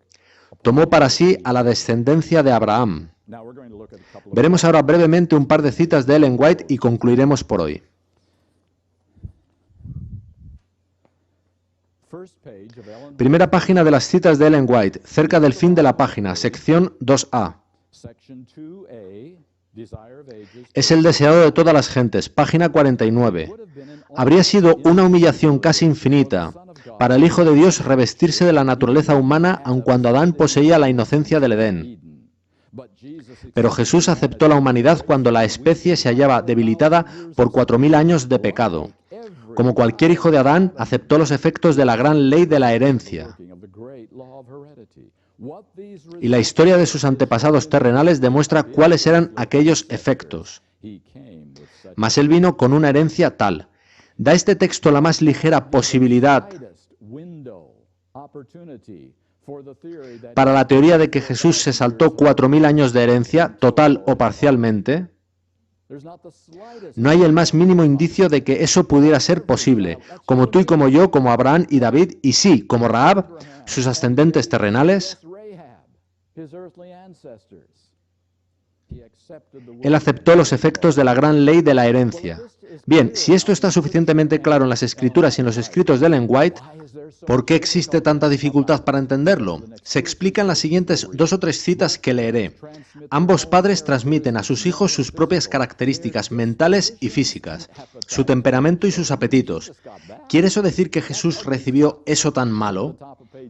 Tomó para sí a la descendencia de Abraham. Now we're going to look at a couple of Veremos ahora brevemente un par de citas de Ellen White y concluiremos por hoy. first page of Ellen Primera página de las citas de Ellen White, cerca del fin de la página, sección 2A. section 2A, Desire of Ages. Es el deseado de todas las gentes, página 49. Would have been an Habría sido una humillación casi infinita para el Hijo de Dios revestirse de la naturaleza humana aun cuando Adán poseía la inocencia del Edén. Eden. But Jesus Pero Jesús aceptó la humanidad cuando la especie se hallaba debilitada por 4000 años de pecado. Como cualquier hijo de Adán, aceptó los efectos de la gran ley de la herencia. speaking of the great law of heredity. What these Y la historia de sus antepasados terrenales demuestra cuáles eran aquellos efectos. he came with such Mas él vino con una herencia tal. ¿Da este texto la más ligera posibilidad brightest window opportunity for the theory that para la teoría de que Jesús se saltó 4000 años de herencia, total o parcialmente? there's not the slightest No hay el más mínimo indicio de que eso pudiera ser posible, como tú y como yo, como Abraham y David, y sí, como Rahab, sus ascendentes terrenales. Rahab, his earthly ancestors. He accepted the Él aceptó los efectos de la gran ley de la herencia. Bien, si esto está suficientemente claro en las Escrituras y en los escritos de Ellen White, ¿por qué existe tanta dificultad para entenderlo? Se explica en las siguientes 2 o 3 citas que leeré. Ambos padres transmiten a sus hijos sus propias características mentales y físicas, su temperamento y sus apetitos. ¿Quiere eso decir que Jesús recibió eso tan malo?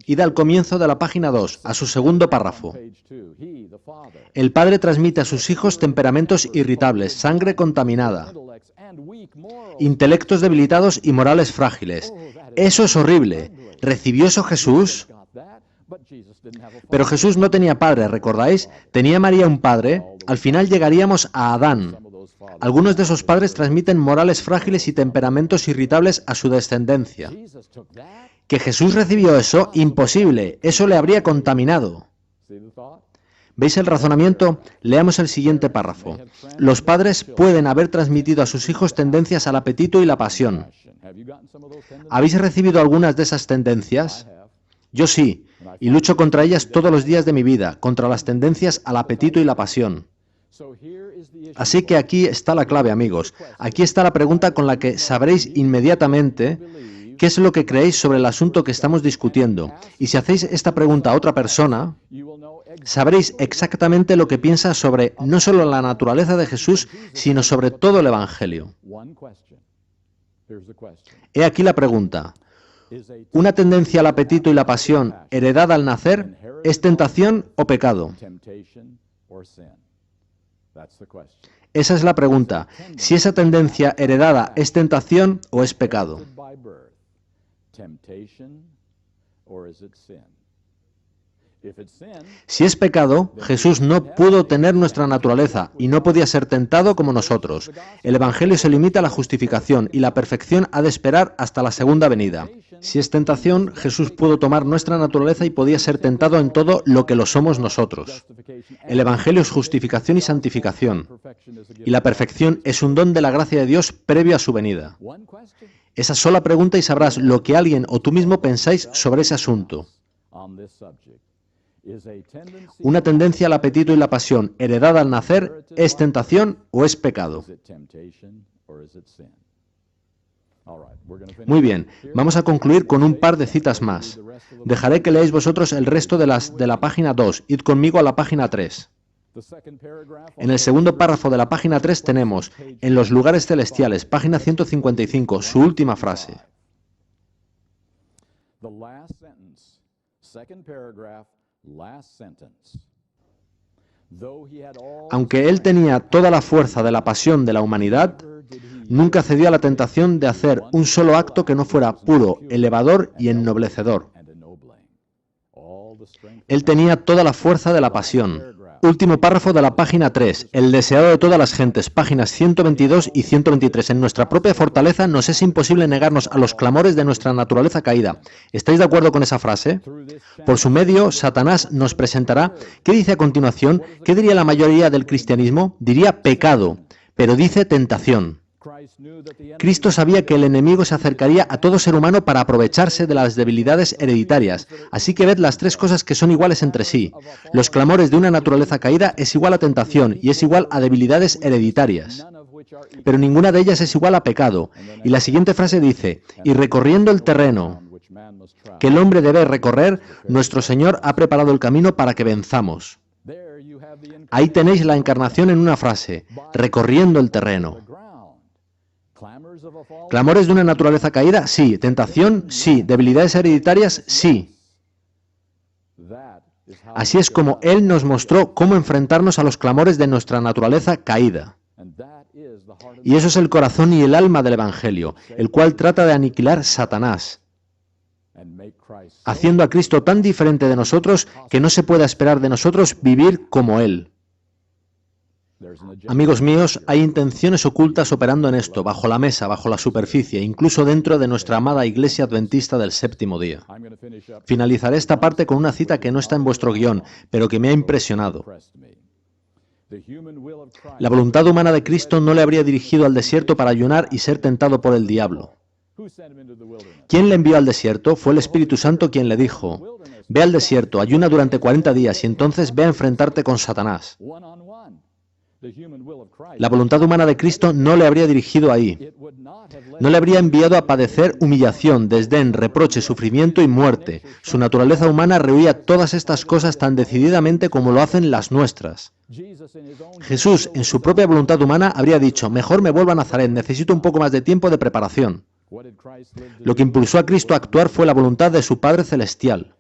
Id al comienzo de la página 2, a su segundo párrafo. El padre transmite a sus hijos temperamentos irritables, sangre contaminada, intelectos debilitados y morales frágiles. Eso es horrible. ¿Recibió eso Jesús? Pero Jesús no tenía padre, ¿recordáis? Tenía María un padre. Al final llegaríamos a Adán. Algunos de esos padres transmiten morales frágiles y temperamentos irritables a su descendencia. ¿Que Jesús recibió eso? Imposible. Eso le habría contaminado. ¿Veis el razonamiento? Leamos el siguiente párrafo. Los padres pueden haber transmitido a sus hijos tendencias al apetito y la pasión. ¿Habéis recibido algunas de esas tendencias? Yo sí, y lucho contra ellas todos los días de mi vida, contra las tendencias al apetito y la pasión. Así que aquí está la clave, amigos. Aquí está la pregunta con la que sabréis inmediatamente qué es lo que creéis sobre el asunto que estamos discutiendo. Y si hacéis esta pregunta a otra persona, sabréis exactamente lo que piensa sobre no solo la naturaleza de Jesús, sino sobre todo el Evangelio. He aquí la pregunta. ¿Una tendencia al apetito y la pasión heredada al nacer es tentación o pecado? Esa es la pregunta. Si esa tendencia heredada es tentación o es pecado. Si es pecado, Jesús no pudo tener nuestra naturaleza y no podía ser tentado como nosotros. El Evangelio se limita a la justificación y la perfección ha de esperar hasta la segunda venida. Si es tentación, Jesús pudo tomar nuestra naturaleza y podía ser tentado en todo lo que lo somos nosotros. El Evangelio es justificación y santificación. Y la perfección es un don de la gracia de Dios previo a su venida. Esa sola pregunta y sabrás lo que alguien o tú mismo pensáis sobre ese asunto. ¿Una tendencia al apetito y la pasión heredada al nacer es tentación o es pecado? Muy bien, vamos a concluir con un par de citas más. Dejaré que leáis vosotros el resto de la página 2. Id conmigo a la página 3. En el segundo párrafo de la página 3 tenemos, en los lugares celestiales, página 155, su última frase. Aunque él tenía toda la fuerza de la pasión de la humanidad, nunca cedió a la tentación de hacer un solo acto que no fuera puro, elevador y ennoblecedor. Él tenía toda la fuerza de la pasión. Último párrafo de la página 3, el deseado de todas las gentes, páginas 122 y 123. En nuestra propia fortaleza nos es imposible negarnos a los clamores de nuestra naturaleza caída. ¿Estáis de acuerdo con esa frase? Por su medio, Satanás nos presentará. ¿Qué dice a continuación? ¿Qué diría la mayoría del cristianismo? Diría pecado, pero dice tentación. Cristo sabía que el enemigo se acercaría a todo ser humano para aprovecharse de las debilidades hereditarias. Así que ved las tres cosas que son iguales entre sí. Los clamores de una naturaleza caída es igual a tentación y es igual a debilidades hereditarias. Pero ninguna de ellas es igual a pecado. Y la siguiente frase dice, y recorriendo el terreno que el hombre debe recorrer, nuestro Señor ha preparado el camino para que venzamos. Ahí tenéis la encarnación en una frase, recorriendo el terreno. ¿Clamores de una naturaleza caída? Sí. ¿Tentación? Sí. ¿Debilidades hereditarias? Sí. Así es como Él nos mostró cómo enfrentarnos a los clamores de nuestra naturaleza caída. Y eso es el corazón y el alma del Evangelio, el cual trata de aniquilar Satanás, haciendo a Cristo tan diferente de nosotros que no se pueda esperar de nosotros vivir como Él. Amigos míos, hay intenciones ocultas operando en esto, bajo la mesa, bajo la superficie, incluso dentro de nuestra amada Iglesia Adventista del Séptimo Día. Finalizaré esta parte con una cita que no está en vuestro guión, pero que me ha impresionado. La voluntad humana de Cristo no le habría dirigido al desierto para ayunar y ser tentado por el diablo. ¿Quién le envió al desierto? Fue el Espíritu Santo quien le dijo, ve al desierto, ayuna durante 40 días y entonces ve a enfrentarte con Satanás. La voluntad humana de Cristo no le habría dirigido ahí. No le habría enviado a padecer humillación, desdén, reproche, sufrimiento y muerte. Su naturaleza humana rehuía todas estas cosas tan decididamente como lo hacen las nuestras. Jesús, en su propia voluntad humana, habría dicho: mejor me vuelvo a Nazaret, necesito un poco más de tiempo de preparación. Lo que impulsó a Cristo a actuar fue la voluntad de su Padre Celestial.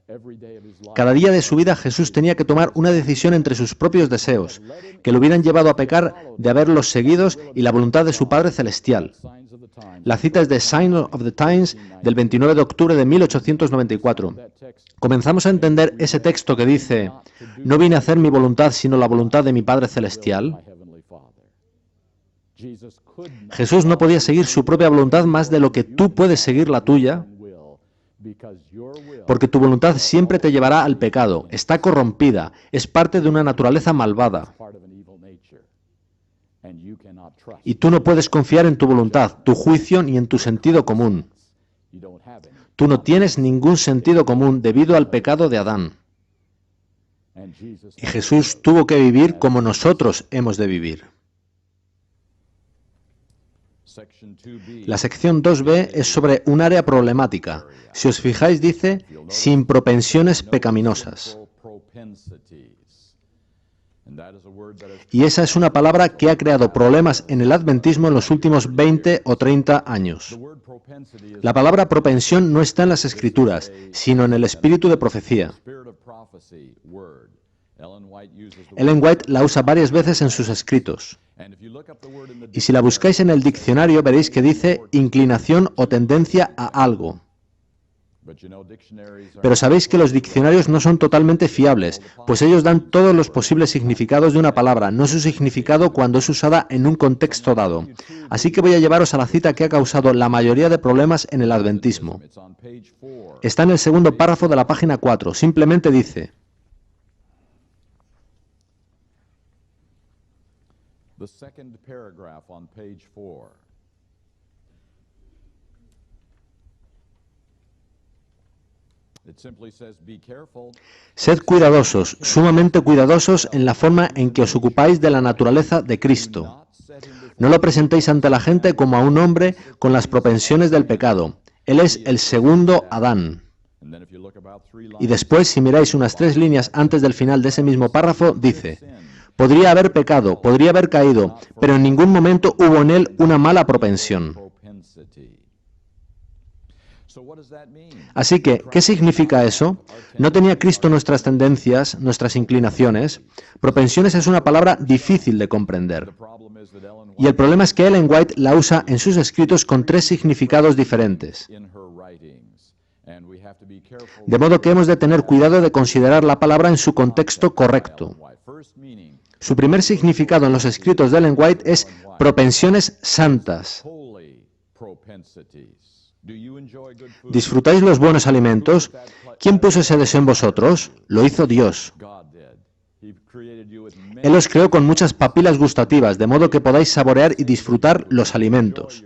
Cada día de su vida Jesús tenía que tomar una decisión entre sus propios deseos, que lo hubieran llevado a pecar de haberlos seguidos, y la voluntad de su Padre Celestial. La cita es de Sign of the Times del 29 de octubre de 1894. Comenzamos a entender ese texto que dice: no vine a hacer mi voluntad sino la voluntad de mi Padre Celestial. Jesús no podía seguir su propia voluntad más de lo que tú puedes seguir la tuya, porque tu voluntad siempre te llevará al pecado, está corrompida, es parte de una naturaleza malvada. Y tú no puedes confiar en tu voluntad, tu juicio ni en tu sentido común. Tú no tienes ningún sentido común debido al pecado de Adán. Y Jesús tuvo que vivir como nosotros hemos de vivir. La sección 2b es sobre un área problemática. Si os fijáis, dice: sin propensiones pecaminosas. Y esa es una palabra que ha creado problemas en el adventismo en los últimos 20 o 30 años. La palabra propensión no está en las Escrituras, sino en el espíritu de profecía. Ellen White la usa varias veces en sus escritos. Y si la buscáis en el diccionario, veréis que dice inclinación o tendencia a algo. Pero sabéis que los diccionarios no son totalmente fiables, pues ellos dan todos los posibles significados de una palabra, no su significado cuando es usada en un contexto dado. Así que voy a llevaros a la cita que ha causado la mayoría de problemas en el adventismo. Está en el segundo párrafo de la página 4. Simplemente dice: the second paragraph on page 4. It simply says, be careful. Sed cuidadosos, sumamente cuidadosos en la forma en que os ocupáis de la naturaleza de Cristo. No lo presentéis ante la gente como a un hombre con las propensiones del pecado. Él es el segundo Adán. Y después, si miráis unas 3 líneas antes del final de ese mismo párrafo, dice: podría haber pecado, podría haber caído, pero en ningún momento hubo en él una mala propensión. Así que, ¿qué significa eso? ¿No tenía Cristo nuestras tendencias, nuestras inclinaciones? Propensiones es una palabra difícil de comprender. Y el problema es que Ellen White la usa en sus escritos con 3 significados diferentes. De modo que hemos de tener cuidado de considerar la palabra en su contexto correcto. Su primer significado en los escritos de Ellen White es propensiones santas. ¿Disfrutáis los buenos alimentos? ¿Quién puso ese deseo en vosotros? Lo hizo Dios. Él os creó con muchas papilas gustativas, de modo que podáis saborear y disfrutar los alimentos.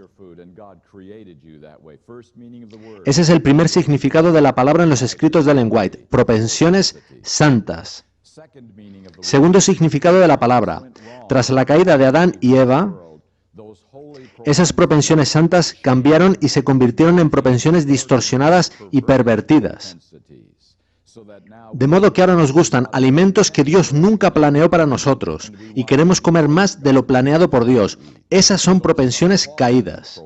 Ese es el primer significado de la palabra en los escritos de Ellen White, propensiones santas. Segundo significado de la palabra: tras la caída de Adán y Eva, esas propensiones santas cambiaron y se convirtieron en propensiones distorsionadas y pervertidas. De modo que ahora nos gustan alimentos que Dios nunca planeó para nosotros y queremos comer más de lo planeado por Dios. Esas son propensiones caídas.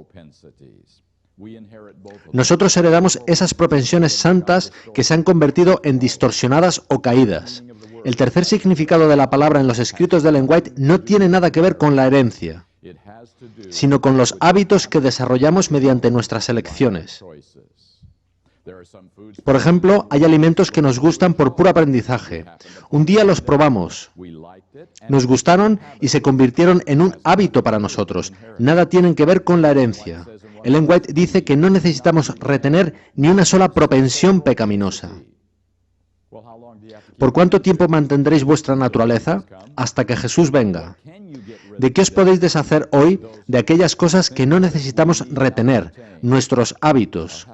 Nosotros heredamos esas propensiones santas que se han convertido en distorsionadas o caídas. El tercer significado de la palabra en los escritos de Ellen White no tiene nada que ver con la herencia, sino con los hábitos que desarrollamos mediante nuestras elecciones. Por ejemplo, hay alimentos que nos gustan por puro aprendizaje. Un día los probamos, nos gustaron y se convirtieron en un hábito para nosotros. Nada tienen que ver con la herencia. Ellen White dice que no necesitamos retener ni una sola propensión pecaminosa. ¿Por cuánto tiempo mantendréis vuestra naturaleza? Hasta que Jesús venga. ¿De qué os podéis deshacer hoy? De aquellas cosas que no necesitamos retener, nuestros hábitos.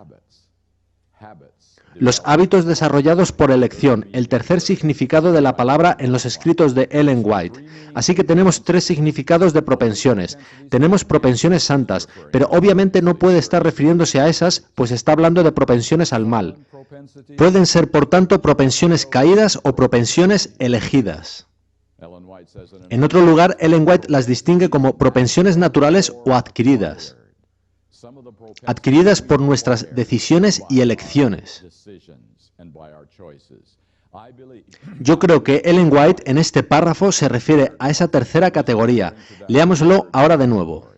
Los hábitos desarrollados por elección, el tercer significado de la palabra en los escritos de Ellen White. Así que tenemos tres significados de propensiones. Tenemos propensiones santas, pero obviamente no puede estar refiriéndose a esas, pues está hablando de propensiones al mal. Pueden ser, por tanto, propensiones caídas o propensiones elegidas. En otro lugar, Ellen White las distingue como propensiones naturales o adquiridas. Adquiridas por nuestras decisiones y elecciones. Yo creo que Ellen White en este párrafo se refiere a esa tercera categoría. Leámoslo ahora de nuevo.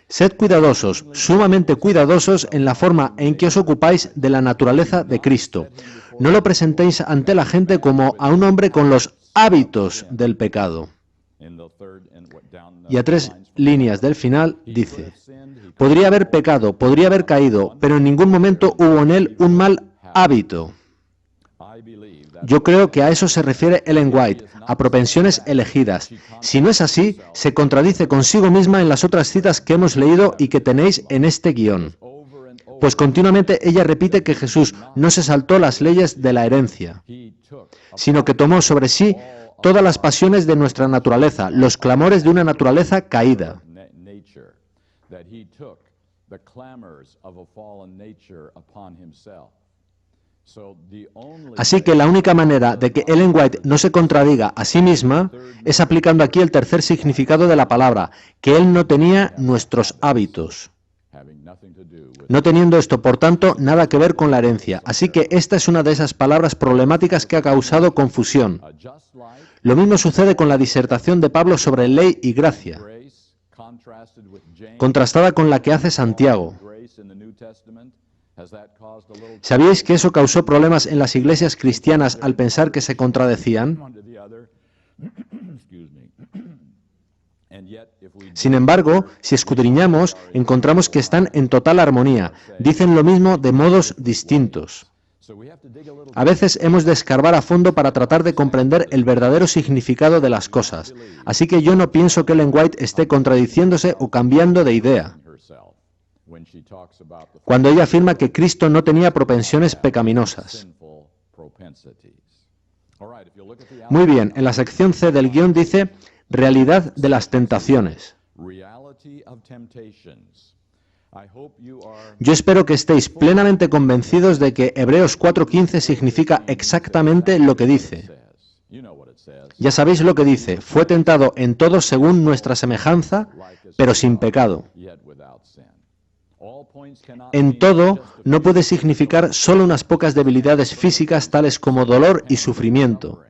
Sed cuidadosos, sumamente cuidadosos en la forma en que os ocupáis de la naturaleza de Cristo. No lo presentéis ante la gente como a un hombre con los hábitos del pecado. Y a 3 líneas del final dice, podría haber pecado, podría haber caído, pero en ningún momento hubo en él un mal hábito. Yo creo que a eso se refiere Ellen White, a propensiones elegidas. Si no es así, se contradice consigo misma en las otras citas que hemos leído y que tenéis en este guión. Pues continuamente ella repite que Jesús no se saltó las leyes de la herencia, sino que tomó sobre sí todas las pasiones de nuestra naturaleza, los clamores de una naturaleza caída. Así que la única manera de que Ellen White no se contradiga a sí misma es aplicando aquí el tercer significado de la palabra, que él no tenía nuestros hábitos. No teniendo esto, por tanto, nada que ver con la herencia. Así que esta es una de esas palabras problemáticas que ha causado confusión. Lo mismo sucede con la disertación de Pablo sobre ley y gracia, contrastada con la que hace Santiago. ¿Sabíais que eso causó problemas en las iglesias cristianas al pensar que se contradecían? Sin embargo, si escudriñamos, encontramos que están en total armonía. Dicen lo mismo de modos distintos. A veces hemos de escarbar a fondo para tratar de comprender el verdadero significado de las cosas. Así que yo no pienso que Ellen White esté contradiciéndose o cambiando de idea cuando ella afirma que Cristo no tenía propensiones pecaminosas. Muy bien, en la sección C del guión dice realidad de las tentaciones. Yo espero que estéis plenamente convencidos de que Hebreos 4:15 significa exactamente lo que dice. Ya sabéis lo que dice, fue tentado en todo según nuestra semejanza, pero sin pecado. En todo no puede significar solo unas pocas debilidades físicas tales como dolor y sufrimiento,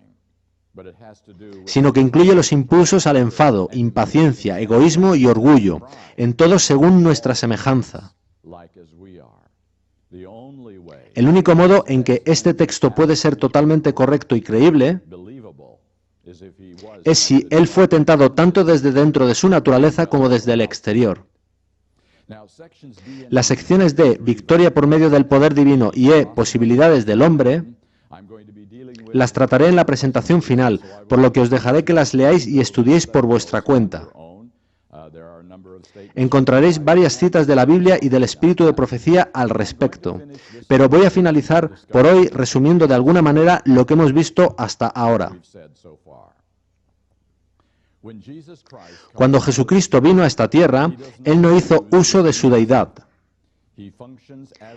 sino que incluye los impulsos al enfado, impaciencia, egoísmo y orgullo, en todo según nuestra semejanza. El único modo en que este texto puede ser totalmente correcto y creíble es si él fue tentado tanto desde dentro de su naturaleza como desde el exterior. Las secciones D, victoria por medio del poder divino, y E, posibilidades del hombre, las trataré en la presentación final, por lo que os dejaré que las leáis y estudiéis por vuestra cuenta. Encontraréis varias citas de la Biblia y del espíritu de profecía al respecto, pero voy a finalizar por hoy resumiendo de alguna manera lo que hemos visto hasta ahora. Cuando Jesucristo vino a esta tierra, Él no hizo uso de su deidad.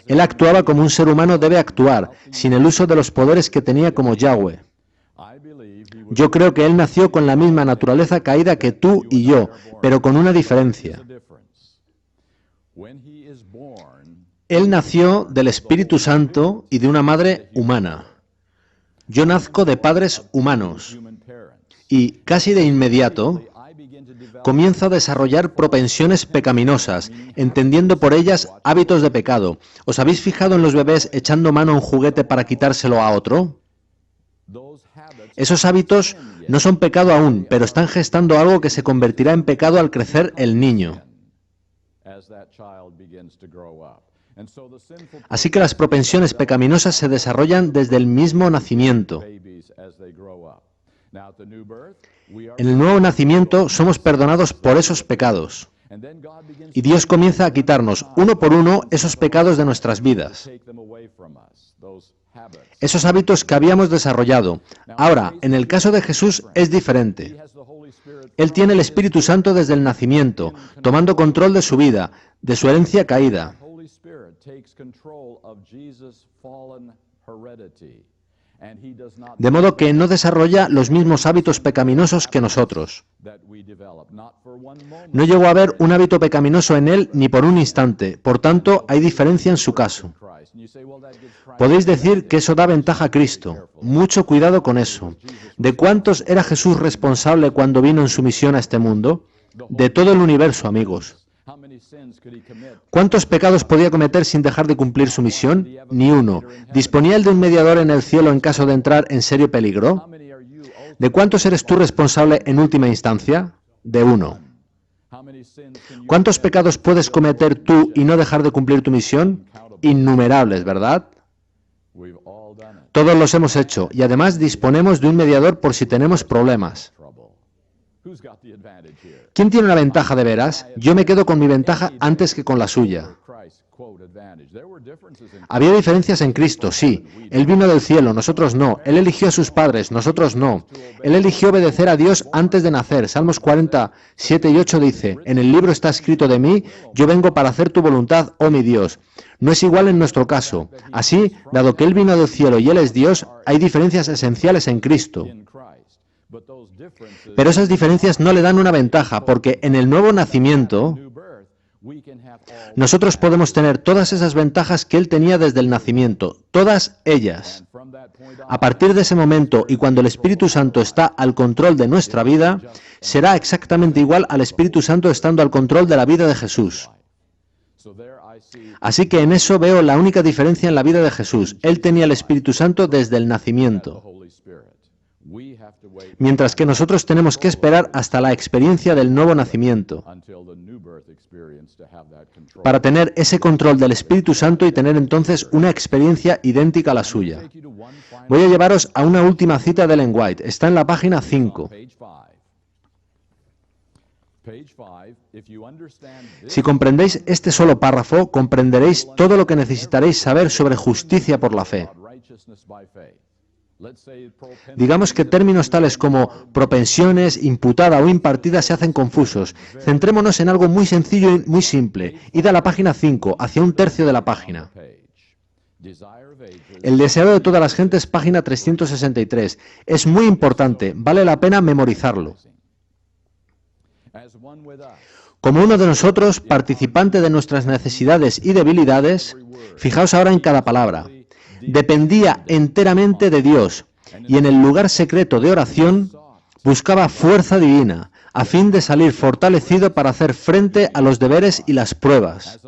Él actuaba como un ser humano debe actuar, sin el uso de los poderes que tenía como Yahweh. Yo creo que Él nació con la misma naturaleza caída que tú y yo, pero con una diferencia. Él nació del Espíritu Santo y de una madre humana. Yo nazco de padres humanos. Y, casi de inmediato, comienzo a desarrollar propensiones pecaminosas, entendiendo por ellas hábitos de pecado. ¿Os habéis fijado en los bebés echando mano a un juguete para quitárselo a otro? Esos hábitos no son pecado aún, pero están gestando algo que se convertirá en pecado al crecer el niño. Así que las propensiones pecaminosas se desarrollan desde el mismo nacimiento. En el nuevo nacimiento somos perdonados por esos pecados. Y Dios comienza a quitarnos uno por uno esos pecados de nuestras vidas, esos hábitos que habíamos desarrollado. Ahora, en el caso de Jesús es diferente. Él tiene el Espíritu Santo desde el nacimiento, tomando control de su vida, de su herencia caída. De modo que no desarrolla los mismos hábitos pecaminosos que nosotros. No llegó a haber un hábito pecaminoso en él ni por un instante, por tanto hay diferencia en su caso. Podéis decir que eso da ventaja a Cristo. Mucho cuidado con eso. ¿De cuántos era Jesús responsable cuando vino en su misión a este mundo? De todo el universo, amigos. ¿Cuántos pecados podía cometer sin dejar de cumplir su misión? Ni uno. ¿Disponía él de un mediador en el cielo en caso de entrar en serio peligro? ¿De cuántos eres tú responsable en última instancia? De uno. ¿Cuántos pecados puedes cometer tú y no dejar de cumplir tu misión? Innumerables, ¿verdad? Todos los hemos hecho y además disponemos de un mediador por si tenemos problemas. ¿Quién tiene una ventaja de veras? Yo me quedo con mi ventaja antes que con la suya. Había diferencias en Cristo, sí. Él vino del cielo, nosotros no. Él eligió a sus padres, nosotros no. Él eligió obedecer a Dios antes de nacer. Salmos 47 y 8 dice, en el libro está escrito de mí, yo vengo para hacer tu voluntad, oh mi Dios. No es igual en nuestro caso. Así, dado que Él vino del cielo y Él es Dios, hay diferencias esenciales en Cristo. Pero esas diferencias no le dan una ventaja, porque en el nuevo nacimiento nosotros podemos tener todas esas ventajas que Él tenía desde el nacimiento, todas ellas. A partir de ese momento y cuando el Espíritu Santo está al control de nuestra vida, será exactamente igual al Espíritu Santo estando al control de la vida de Jesús. Así que en eso veo la única diferencia en la vida de Jesús. Él tenía el Espíritu Santo desde el nacimiento. Mientras que nosotros tenemos que esperar hasta la experiencia del nuevo nacimiento para tener ese control del Espíritu Santo y tener entonces una experiencia idéntica a la suya. Voy a llevaros a una última cita de Ellen White. Está en la página 5. Si comprendéis este solo párrafo, comprenderéis todo lo que necesitaréis saber sobre justicia por la fe. Digamos que términos tales como propensiones, imputada o impartida se hacen confusos. Centrémonos en algo muy sencillo y muy simple. Id a la página 5, hacia un tercio de la página. El deseo de todas las gentes, página 363. Es muy importante, vale la pena memorizarlo. Como uno de nosotros, participante de nuestras necesidades y debilidades, fijaos ahora en cada palabra, dependía enteramente de Dios y en el lugar secreto de oración buscaba fuerza divina a fin de salir fortalecido para hacer frente a los deberes y las pruebas.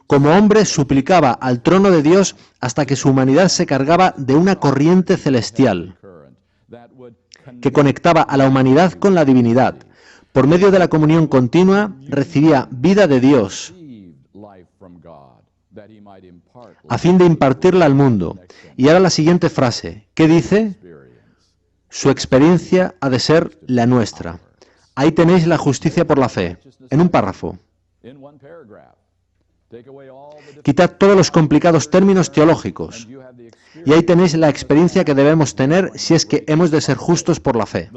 Como hombre suplicaba al trono de Dios hasta que su humanidad se cargaba de una corriente celestial que conectaba a la humanidad con la divinidad. Por medio de la comunión continua recibía vida de Dios a fin de impartirla al mundo. Y ahora la siguiente frase, ¿qué dice? Su experiencia ha de ser la nuestra. Ahí tenéis la justicia por la fe, en un párrafo. Quitad todos los complicados términos teológicos. Y ahí tenéis la experiencia que debemos tener si es que hemos de ser justos por la fe.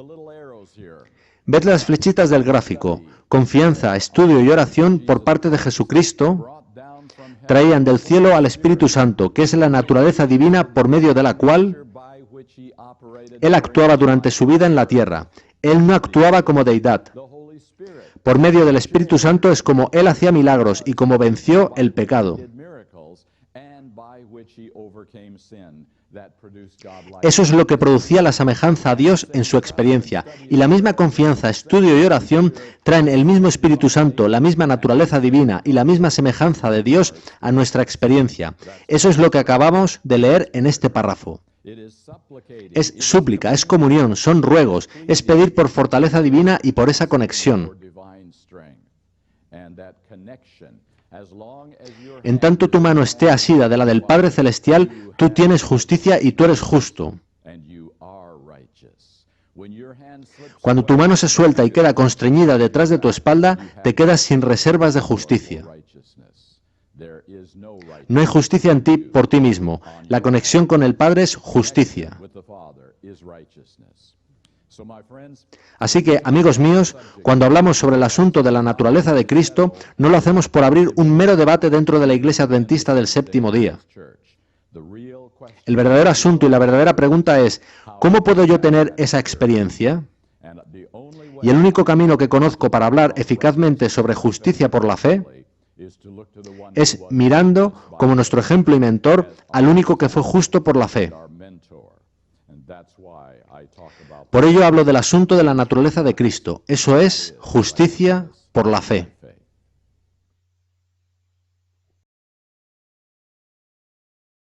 Ved las flechitas del gráfico. Confianza, estudio y oración por parte de Jesucristo traían del cielo al Espíritu Santo, que es la naturaleza divina por medio de la cual Él actuaba durante su vida en la tierra. Él no actuaba como deidad. Por medio del Espíritu Santo es como Él hacía milagros y como venció el pecado. Eso es lo que producía la semejanza a Dios en su experiencia. Y la misma confianza, estudio y oración traen el mismo Espíritu Santo, la misma naturaleza divina y la misma semejanza de Dios a nuestra experiencia. Eso es lo que acabamos de leer en este párrafo. Es súplica, es comunión, son ruegos, es pedir por fortaleza divina y por esa conexión. En tanto tu mano esté asida de la del Padre Celestial, tú tienes justicia y tú eres justo. Cuando tu mano se suelta y queda constreñida detrás de tu espalda, te quedas sin reservas de justicia. No hay justicia en ti por ti mismo. La conexión con el Padre es justicia. Así que, amigos míos, cuando hablamos sobre el asunto de la naturaleza de Cristo, no lo hacemos por abrir un mero debate dentro de la Iglesia Adventista del séptimo día. El verdadero asunto y la verdadera pregunta es, ¿cómo puedo yo tener esa experiencia? Y el único camino que conozco para hablar eficazmente sobre justicia por la fe es mirando como nuestro ejemplo y mentor al único que fue justo por la fe. Por ello hablo del asunto de la naturaleza de Cristo. Eso es justicia por la fe.